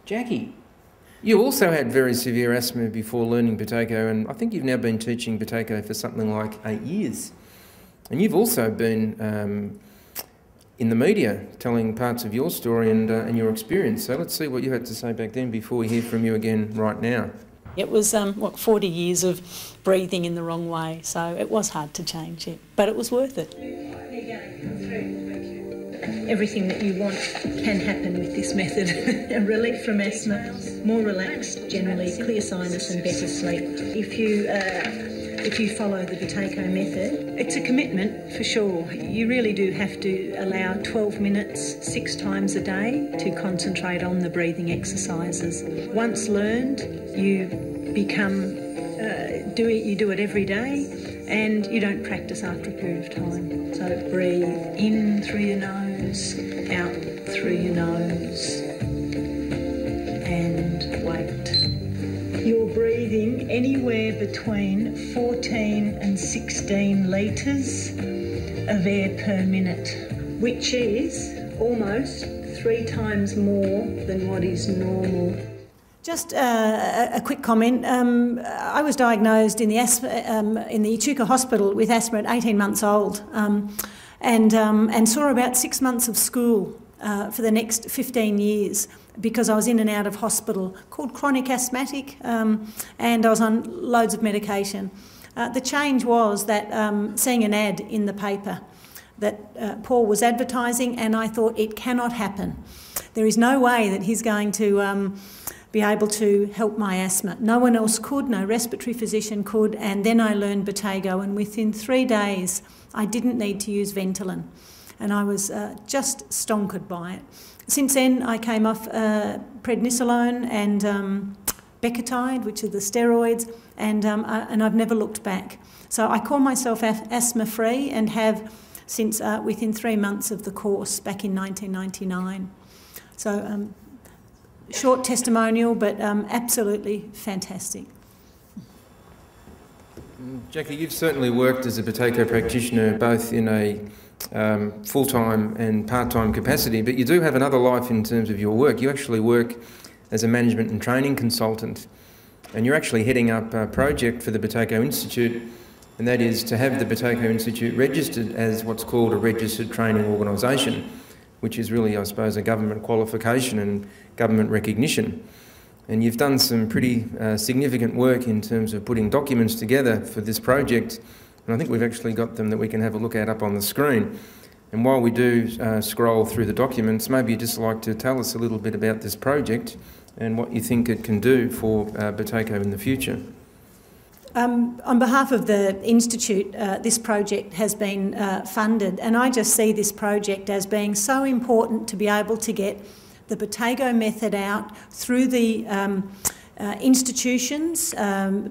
Jackie, you also had very severe asthma before learning Buteyko, and I think you've now been teaching Buteyko for something like 8 years. And you've also been in the media telling parts of your story and your experience. So let's see what you had to say back then before we hear from you again right now. It was, 40 years of breathing in the wrong way, so it was hard to change it, but it was worth it. Everything that you want can happen with this method. A relief from asthma, more relaxed generally, clear sinus and better sleep. If you follow the Buteyko method, it's a commitment for sure. You really do have to allow 12 minutes 6 times a day to concentrate on the breathing exercises. Once learned, you become you do it every day, and you don't practice after a period of time. So breathe in through your nose, out through your nose, and wait. You're breathing anywhere between 14 and 16 litres of air per minute, which is almost 3 times more than what is normal. Just a quick comment. I was diagnosed in the Buteyko Hospital with asthma at 18 months old, and saw about 6 months of school for the next 15 years because I was in and out of hospital, called chronic asthmatic, and I was on loads of medication. The change was that seeing an ad in the paper that Paul was advertising, and I thought, it cannot happen. There is no way that he's going to be able to help my asthma. No one else could, no respiratory physician could, and then I learned Buteyko, and within 3 days I didn't need to use Ventolin, and I was just stonkered by it. Since then I came off prednisolone and Becotide, which are the steroids, and I've never looked back. So I call myself asthma-free and have since within 3 months of the course back in 1999. So short testimonial, but absolutely fantastic. Jackie, you've certainly worked as a Buteyko practitioner both in a full-time and part-time capacity, but you do have another life in terms of your work. You actually work as a management and training consultant, and you're actually heading up a project for the Buteyko Institute, and that is to have the Buteyko Institute registered as what's called a registered training organisation, which is really, I suppose, a government qualification and government recognition. And you've done some pretty significant work in terms of putting documents together for this project, and I think we've actually got them that we can have a look at up on the screen. And while we do scroll through the documents, maybe you'd just like to tell us a little bit about this project and what you think it can do for Buteyko in the future. On behalf of the Institute, this project has been funded, and I just see this project as being so important to be able to get the Buteyko method out through the institutions,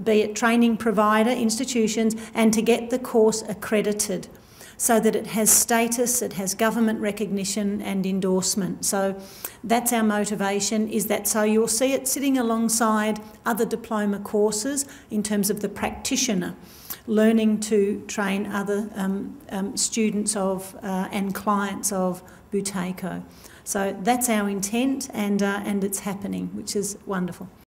be it training provider institutions, and to get the course accredited so that it has status, it has government recognition and endorsement. So that's our motivation, is that so you'll see it sitting alongside other diploma courses in terms of the practitioner learning to train other students of and clients of Buteyko. So that's our intent, and it's happening, which is wonderful.